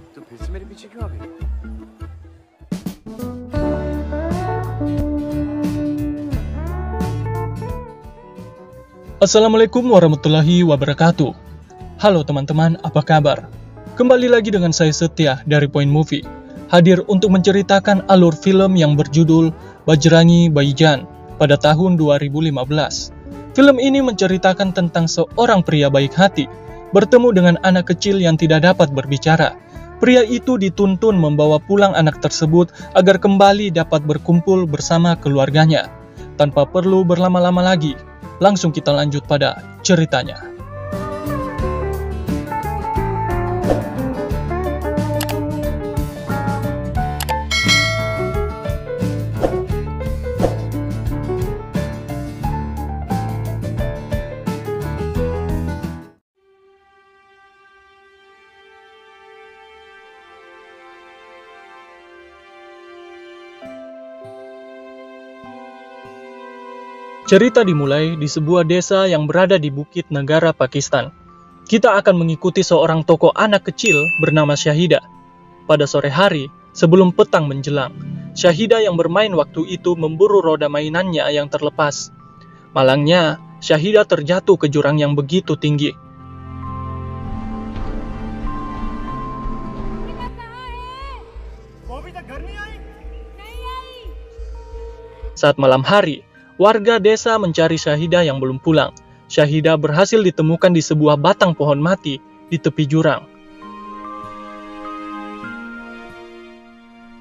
तो फिर से मेरे पीछे क्यों आ गई? Assalamualaikum warahmatullahi wabarakatuh. Halo teman-teman, apa kabar? Kembali lagi dengan saya Setia dari Point Movie, hadir untuk menceritakan alur film yang berjudul Bajrangi Bhaijaan pada tahun 2015. Film ini menceritakan tentang seorang pria baik hati bertemu dengan anak kecil yang tidak dapat berbicara. Pria itu dituntun membawa pulang anak tersebut agar kembali dapat berkumpul bersama keluarganya. Tanpa perlu berlama-lama lagi, langsung kita lanjut pada ceritanya. Cerita dimulai di sebuah desa yang berada di bukit negara Pakistan. Kita akan mengikuti seorang tokoh anak kecil bernama Syahida. Pada sore hari, sebelum petang menjelang, Syahida yang bermain waktu itu memburu roda mainannya yang terlepas. Malangnya, Syahida terjatuh ke jurang yang begitu tinggi. Saat malam hari, warga desa mencari Syahida yang belum pulang. Syahida berhasil ditemukan di sebuah batang pohon mati di tepi jurang.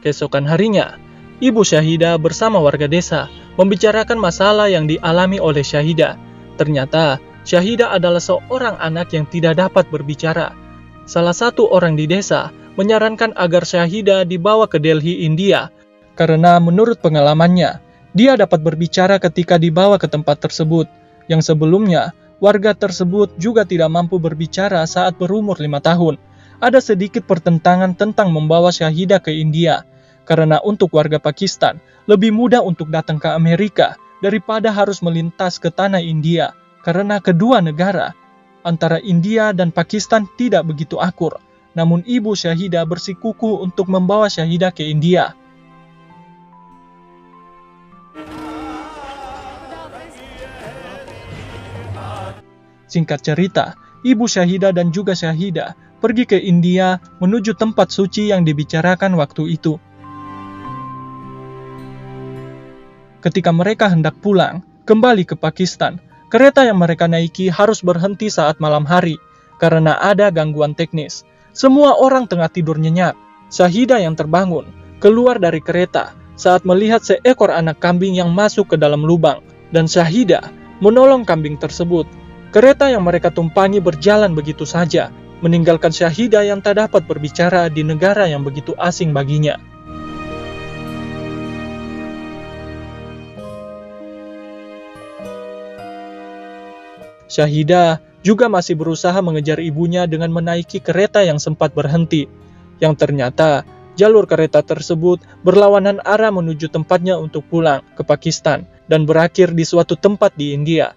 Keesokan harinya, ibu Syahida bersama warga desa membicarakan masalah yang dialami oleh Syahida. Ternyata, Syahida adalah seorang anak yang tidak dapat berbicara. Salah satu orang di desa menyarankan agar Syahida dibawa ke Delhi, India, karena menurut pengalamannya, dia dapat berbicara ketika dibawa ke tempat tersebut, yang sebelumnya warga tersebut juga tidak mampu berbicara saat berumur 5 tahun. Ada sedikit pertentangan tentang membawa Syahida ke India, karena untuk warga Pakistan lebih mudah untuk datang ke Amerika daripada harus melintas ke tanah India, karena kedua negara, antara India dan Pakistan tidak begitu akur. Namun ibu Syahida bersikukuh untuk membawa Syahida ke India. Singkat cerita, ibu Syahida dan juga Syahida pergi ke India menuju tempat suci yang dibicarakan waktu itu. Ketika mereka hendak pulang, kembali ke Pakistan, kereta yang mereka naiki harus berhenti saat malam hari, karena ada gangguan teknis. Semua orang tengah tidur nyenyak. Syahida yang terbangun, keluar dari kereta saat melihat seekor anak kambing yang masuk ke dalam lubang, dan Syahida menolong kambing tersebut. Kereta yang mereka tumpangi berjalan begitu saja, meninggalkan Syahida yang tak dapat berbicara di negara yang begitu asing baginya. Syahida juga masih berusaha mengejar ibunya dengan menaiki kereta yang sempat berhenti, yang ternyata jalur kereta tersebut berlawanan arah menuju tempatnya untuk pulang ke Pakistan dan berakhir di suatu tempat di India.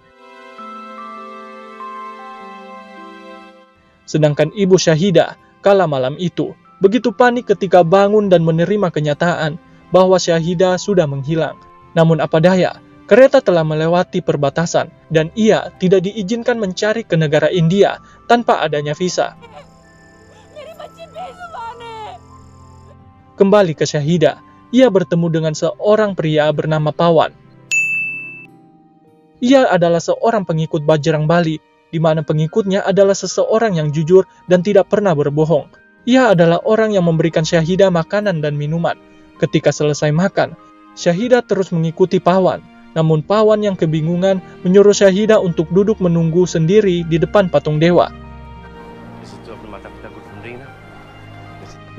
Sedangkan ibu Syahida kala malam itu begitu panik ketika bangun dan menerima kenyataan bahwa Syahida sudah menghilang. Namun apa daya, kereta telah melewati perbatasan dan ia tidak diizinkan mencari ke negara India tanpa adanya visa. Kembali ke Syahida, ia bertemu dengan seorang pria bernama Pawan. Ia adalah seorang pengikut Bajrang Bali, di mana pengikutnya adalah seseorang yang jujur dan tidak pernah berbohong. Ia adalah orang yang memberikan Syahida makanan dan minuman. Ketika selesai makan, Syahida terus mengikuti Pawan. Namun Pawan yang kebingungan menyuruh Syahida untuk duduk menunggu sendiri di depan patung dewa.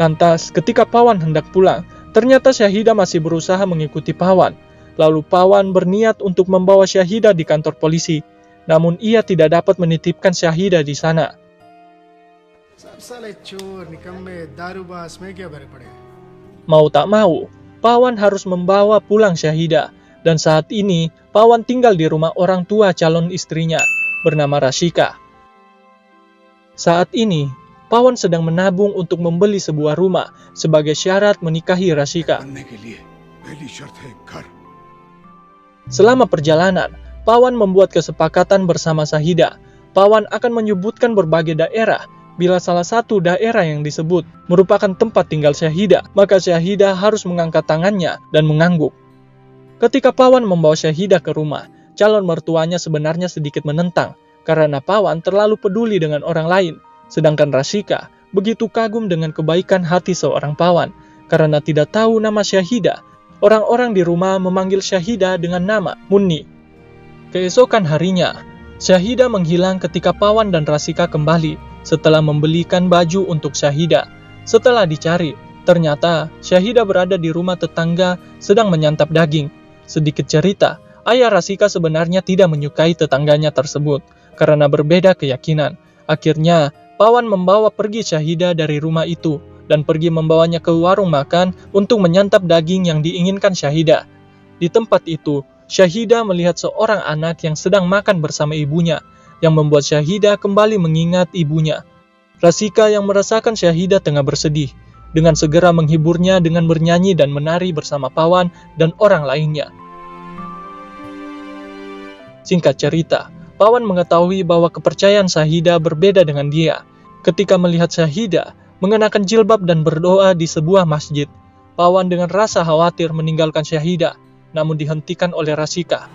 Lantas, ketika Pawan hendak pulang, ternyata Syahida masih berusaha mengikuti Pawan. Lalu Pawan berniat untuk membawa Syahida di kantor polisi. Namun ia tidak dapat menitipkan Syahida di sana. Mau tak mau, Pawan harus membawa pulang Syahida. Dan saat ini, Pawan tinggal di rumah orang tua calon istrinya, bernama Rashika. Saat ini, Pawan sedang menabung untuk membeli sebuah rumah sebagai syarat menikahi Rasika. Selama perjalanan, Pawan membuat kesepakatan bersama Syahida. Pawan akan menyebutkan berbagai daerah. Bila salah satu daerah yang disebut merupakan tempat tinggal Syahida, maka Syahida harus mengangkat tangannya dan mengangguk. Ketika Pawan membawa Syahida ke rumah, calon mertuanya sebenarnya sedikit menentang karena Pawan terlalu peduli dengan orang lain. Sedangkan Rasika begitu kagum dengan kebaikan hati seorang Pawan karena tidak tahu nama Syahida. Orang-orang di rumah memanggil Syahida dengan nama Munni. Keesokan harinya, Syahida menghilang ketika Pawan dan Rasika kembali setelah membelikan baju untuk Syahida. Setelah dicari, ternyata Syahida berada di rumah tetangga sedang menyantap daging. Sedikit cerita, ayah Rasika sebenarnya tidak menyukai tetangganya tersebut karena berbeda keyakinan. Akhirnya, Pawan membawa pergi Syahida dari rumah itu dan pergi membawanya ke warung makan untuk menyantap daging yang diinginkan Syahida. Di tempat itu, Syahida melihat seorang anak yang sedang makan bersama ibunya, yang membuat Syahida kembali mengingat ibunya. Rasika yang merasakan Syahida tengah bersedih, dengan segera menghiburnya dengan bernyanyi dan menari bersama Pawan dan orang lainnya. Singkat cerita, Pawan mengetahui bahwa kepercayaan Syahida berbeda dengan dia. Ketika melihat Syahida mengenakan jilbab dan berdoa di sebuah masjid, Pawan dengan rasa khawatir meninggalkan Syahida, namun dihentikan oleh Rasika.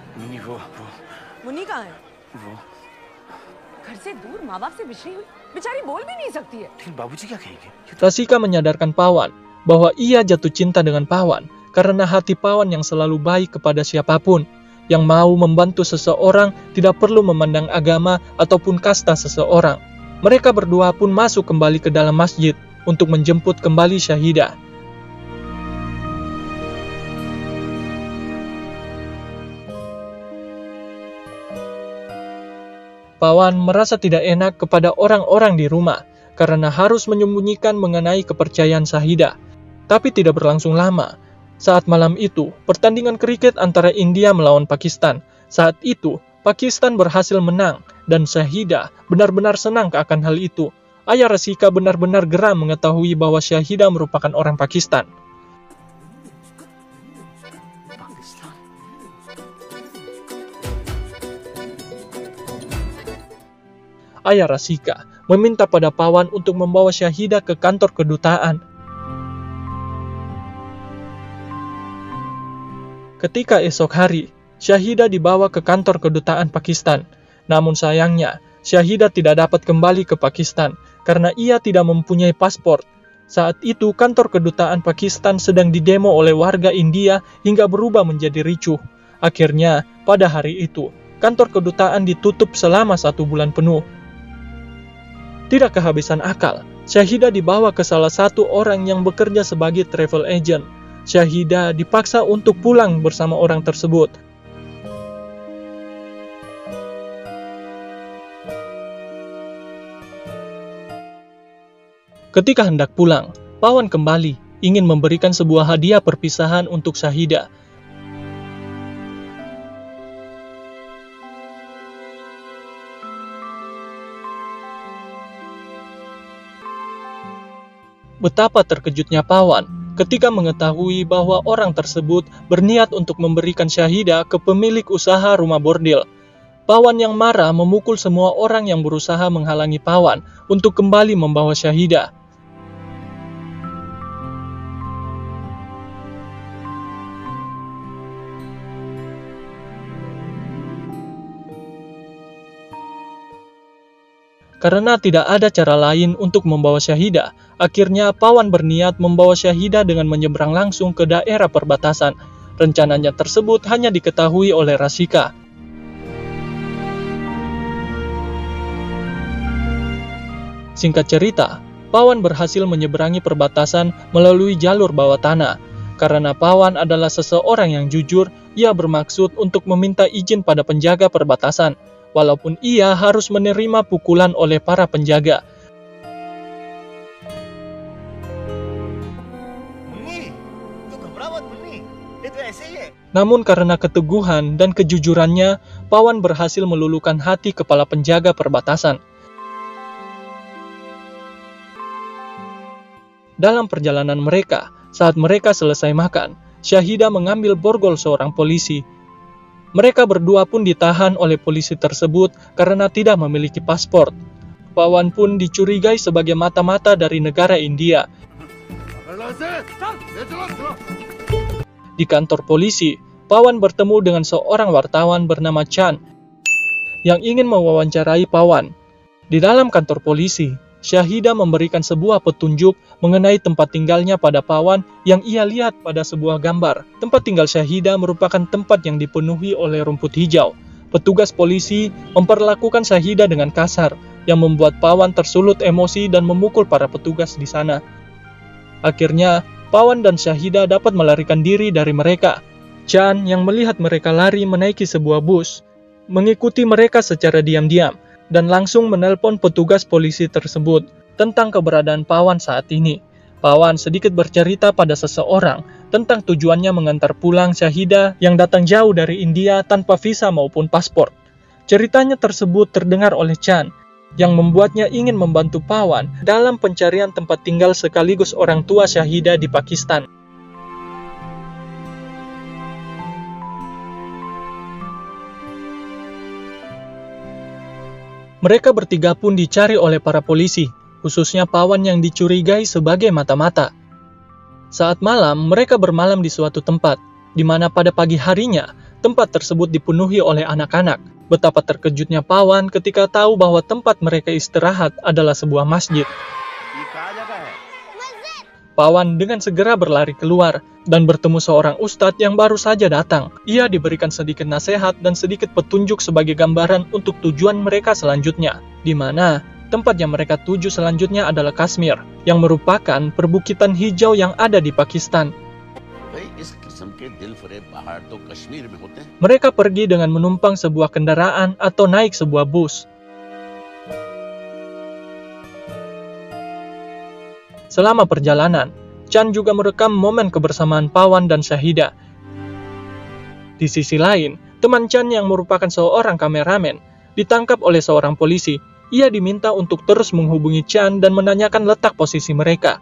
Rasika menyadarkan Pawan bahwa ia jatuh cinta dengan Pawan karena hati Pawan yang selalu baik kepada siapapun. Yang mau membantu seseorang tidak perlu memandang agama ataupun kasta seseorang. Mereka berdua pun masuk kembali ke dalam masjid untuk menjemput kembali Syahida. Pawan merasa tidak enak kepada orang-orang di rumah karena harus menyembunyikan mengenai kepercayaan Syahida. Tapi tidak berlangsung lama. Saat malam itu, pertandingan kriket antara India melawan Pakistan. Saat itu, Pakistan berhasil menang dan Syahida benar-benar senang akan hal itu. Ayah Rasika benar-benar geram mengetahui bahwa Syahida merupakan orang Pakistan. Ayah Rasika meminta pada Pawan untuk membawa Syahida ke kantor kedutaan. Ketika esok hari, Syahida dibawa ke kantor kedutaan Pakistan. Namun sayangnya, Syahida tidak dapat kembali ke Pakistan karena ia tidak mempunyai paspor. Saat itu, kantor kedutaan Pakistan sedang didemo oleh warga India hingga berubah menjadi ricuh. Akhirnya, pada hari itu, kantor kedutaan ditutup selama 1 bulan penuh. Tidak kehabisan akal, Syahida dibawa ke salah satu orang yang bekerja sebagai travel agent. Syahida dipaksa untuk pulang bersama orang tersebut. Ketika hendak pulang, Pawan kembali ingin memberikan sebuah hadiah perpisahan untuk Syahida. Betapa terkejutnya Pawan ketika mengetahui bahwa orang tersebut berniat untuk memberikan Syahida ke pemilik usaha rumah bordil. Pawan yang marah memukul semua orang yang berusaha menghalangi Pawan untuk kembali membawa Syahida. Karena tidak ada cara lain untuk membawa Syahida, akhirnya Pawan berniat membawa Syahida dengan menyeberang langsung ke daerah perbatasan. Rencananya tersebut hanya diketahui oleh Rasika. Singkat cerita, Pawan berhasil menyeberangi perbatasan melalui jalur bawah tanah. Karena Pawan adalah seseorang yang jujur, ia bermaksud untuk meminta izin pada penjaga perbatasan. Walaupun ia harus menerima pukulan oleh para penjaga. Namun karena keteguhan dan kejujurannya, Pawan berhasil meluluhkan hati kepala penjaga perbatasan. Dalam perjalanan mereka, saat mereka selesai makan, Syahidah mengambil borgol seorang polisi. Mereka berdua pun ditahan oleh polisi tersebut karena tidak memiliki paspor. Pawan pun dicurigai sebagai mata-mata dari negara India. Di kantor polisi, Pawan bertemu dengan seorang wartawan bernama Chan yang ingin mewawancarai Pawan. Di dalam kantor polisi, Syahidah memberikan sebuah petunjuk mengenai tempat tinggalnya pada Pawan yang ia lihat pada sebuah gambar. Tempat tinggal Syahidah merupakan tempat yang dipenuhi oleh rumput hijau. Petugas polisi memperlakukan Syahidah dengan kasar, yang membuat Pawan tersulut emosi dan memukul para petugas di sana. Akhirnya, Pawan dan Syahidah dapat melarikan diri dari mereka. Chan yang melihat mereka lari menaiki sebuah bus, mengikuti mereka secara diam-diam, dan langsung menelpon petugas polisi tersebut tentang keberadaan Pawan saat ini. Pawan sedikit bercerita pada seseorang tentang tujuannya mengantar pulang Syahidah yang datang jauh dari India tanpa visa maupun paspor. Ceritanya tersebut terdengar oleh Chan, yang membuatnya ingin membantu Pawan dalam pencarian tempat tinggal sekaligus orang tua Syahidah di Pakistan. Mereka bertiga pun dicari oleh para polisi, khususnya Pawan yang dicurigai sebagai mata-mata. Saat malam, mereka bermalam di suatu tempat, di mana pada pagi harinya, tempat tersebut dipenuhi oleh anak-anak. Betapa terkejutnya Pawan ketika tahu bahwa tempat mereka istirahat adalah sebuah masjid. Pawan dengan segera berlari keluar dan bertemu seorang ustadz yang baru saja datang. Ia diberikan sedikit nasihat dan sedikit petunjuk sebagai gambaran untuk tujuan mereka selanjutnya, di mana tempat yang mereka tuju selanjutnya adalah Kashmir, yang merupakan perbukitan hijau yang ada di Pakistan. Mereka pergi dengan menumpang sebuah kendaraan atau naik sebuah bus. Selama perjalanan, Chan juga merekam momen kebersamaan Pawan dan Syahidah. Di sisi lain, teman Chan yang merupakan seorang kameramen ditangkap oleh seorang polisi. Ia diminta untuk terus menghubungi Chan dan menanyakan letak posisi mereka.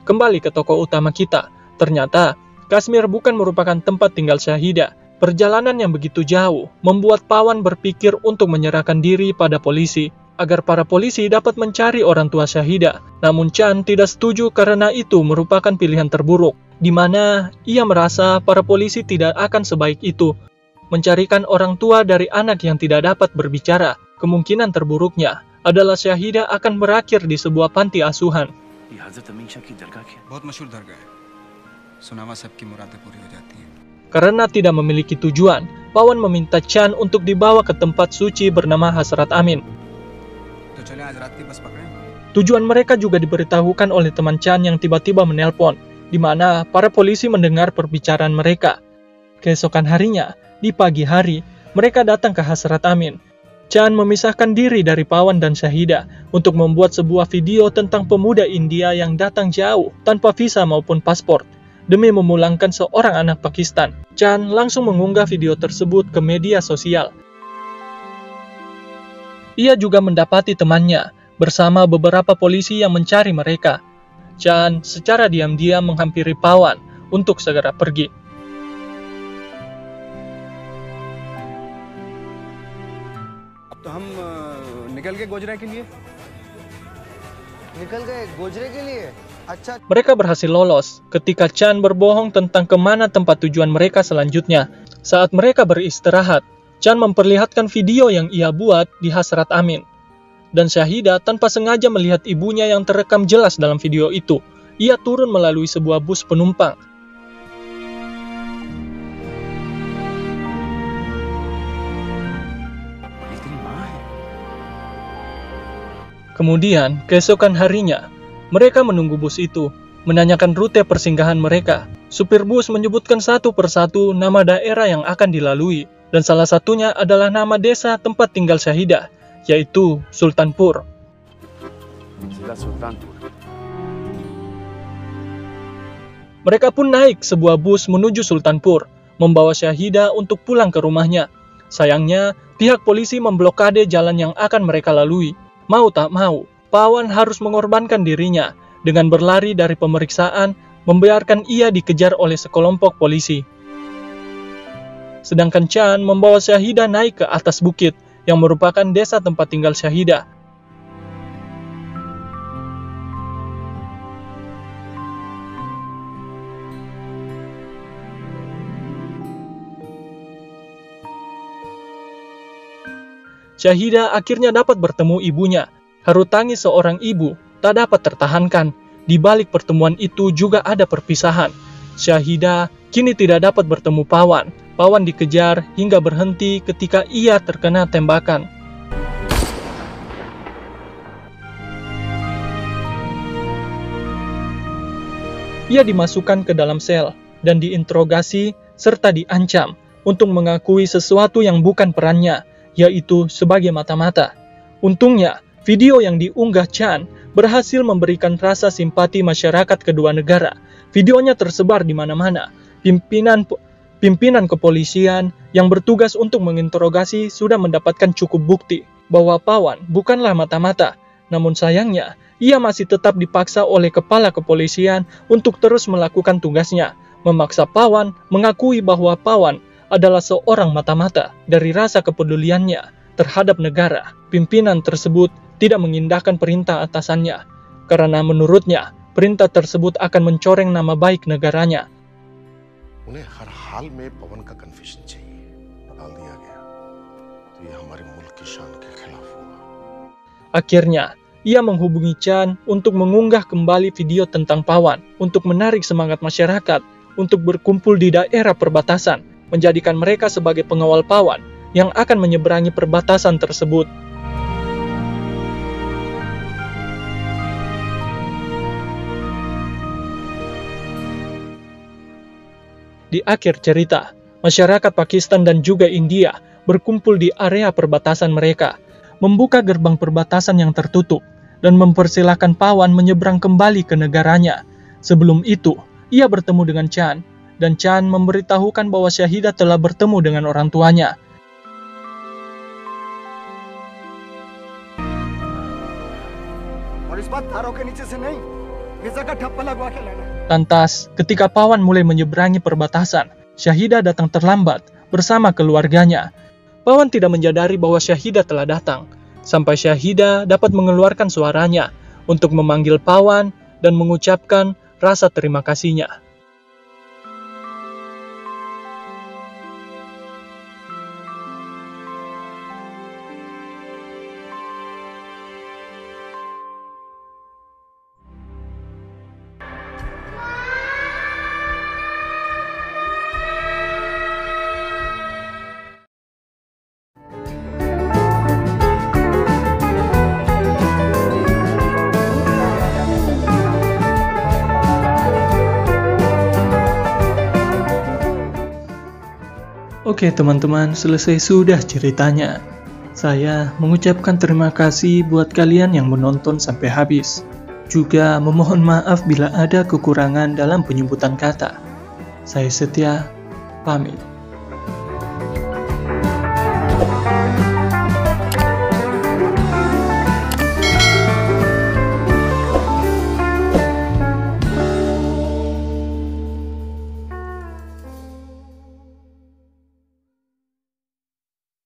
Kembali ke tokoh utama kita, ternyata Kashmir bukan merupakan tempat tinggal Syahidah. Perjalanan yang begitu jauh membuat Pawan berpikir untuk menyerahkan diri pada polisi, agar para polisi dapat mencari orang tua Syahidah. Namun Chan tidak setuju karena itu merupakan pilihan terburuk, di mana ia merasa para polisi tidak akan sebaik itu. Mencarikan orang tua dari anak yang tidak dapat berbicara, kemungkinan terburuknya adalah Syahidah akan berakhir di sebuah panti asuhan. Karena tidak memiliki tujuan, Pawan meminta Chan untuk dibawa ke tempat suci bernama Hazrat Amin. Tujuan mereka juga diberitahukan oleh teman Chan yang tiba-tiba menelpon, di mana para polisi mendengar perbicaraan mereka. Keesokan harinya, di pagi hari, mereka datang ke Hazrat Amin. Chan memisahkan diri dari Pawan dan Syahidah untuk membuat sebuah video tentang pemuda India yang datang jauh tanpa visa maupun paspor demi memulangkan seorang anak Pakistan. Chan langsung mengunggah video tersebut ke media sosial. Ia juga mendapati temannya bersama beberapa polisi yang mencari mereka. Chan secara diam-diam menghampiri Pawan untuk segera pergi. Mereka berhasil lolos ketika Chan berbohong tentang kemana tempat tujuan mereka selanjutnya. Saat mereka beristirahat, Chan memperlihatkan video yang ia buat di Hazrat Amin. Dan Syahidah tanpa sengaja melihat ibunya yang terekam jelas dalam video itu. Ia turun melalui sebuah bus penumpang. Kemudian, keesokan harinya, mereka menunggu bus itu, menanyakan rute persinggahan mereka. Supir bus menyebutkan satu persatu nama daerah yang akan dilalui, dan salah satunya adalah nama desa tempat tinggal Syahidah, yaitu Sultanpur. Mereka pun naik sebuah bus menuju Sultanpur, membawa Syahidah untuk pulang ke rumahnya. Sayangnya, pihak polisi memblokade jalan yang akan mereka lalui. Mau tak mau, Pawan harus mengorbankan dirinya dengan berlari dari pemeriksaan, membiarkan ia dikejar oleh sekelompok polisi. Sedangkan Chan membawa Syahida naik ke atas bukit yang merupakan desa tempat tinggal Syahida. Syahida akhirnya dapat bertemu ibunya. Haru tangis seorang ibu tak dapat tertahankan. Di balik pertemuan itu juga ada perpisahan. Syahida kini tidak dapat bertemu Pawan. Pawan dikejar hingga berhenti ketika ia terkena tembakan. Ia dimasukkan ke dalam sel dan diinterogasi serta diancam untuk mengakui sesuatu yang bukan perannya, yaitu sebagai mata-mata. Untungnya, video yang diunggah Chan berhasil memberikan rasa simpati masyarakat kedua negara. Videonya tersebar di mana-mana. Pimpinan kepolisian yang bertugas untuk menginterogasi sudah mendapatkan cukup bukti bahwa Pawan bukanlah mata-mata. Namun sayangnya, ia masih tetap dipaksa oleh kepala kepolisian untuk terus melakukan tugasnya, memaksa Pawan mengakui bahwa Pawan adalah seorang mata-mata. Dari rasa kepeduliannya terhadap negara, pimpinan tersebut tidak mengindahkan perintah atasannya, karena menurutnya perintah tersebut akan mencoreng nama baik negaranya. उन्हें हर हाल में पवन का कन्फेशन चाहिए, डाल दिया गया तो ये हमारे मुल्क की शान के खिलाफ हुआ. Akhirnya, ia menghubungi Chan untuk mengunggah kembali video tentang Pawan untuk menarik semangat masyarakat untuk berkumpul di daerah perbatasan, menjadikan mereka sebagai pengawal Pawan yang akan menyeberangi perbatasan tersebut. Di akhir cerita, masyarakat Pakistan dan juga India berkumpul di area perbatasan mereka, membuka gerbang perbatasan yang tertutup, dan mempersilahkan Pawan menyeberang kembali ke negaranya. Sebelum itu, ia bertemu dengan Chan, dan Chan memberitahukan bahwa Syahida telah bertemu dengan orang tuanya. Lantas, ketika Pawan mulai menyeberangi perbatasan, Syahida datang terlambat bersama keluarganya. Pawan tidak menyadari bahwa Syahida telah datang, sampai Syahida dapat mengeluarkan suaranya untuk memanggil Pawan dan mengucapkan rasa terima kasihnya. Oke teman-teman, selesai sudah ceritanya. Saya mengucapkan terima kasih buat kalian yang menonton sampai habis. Juga memohon maaf bila ada kekurangan dalam penyebutan kata. Saya Setia, pamit.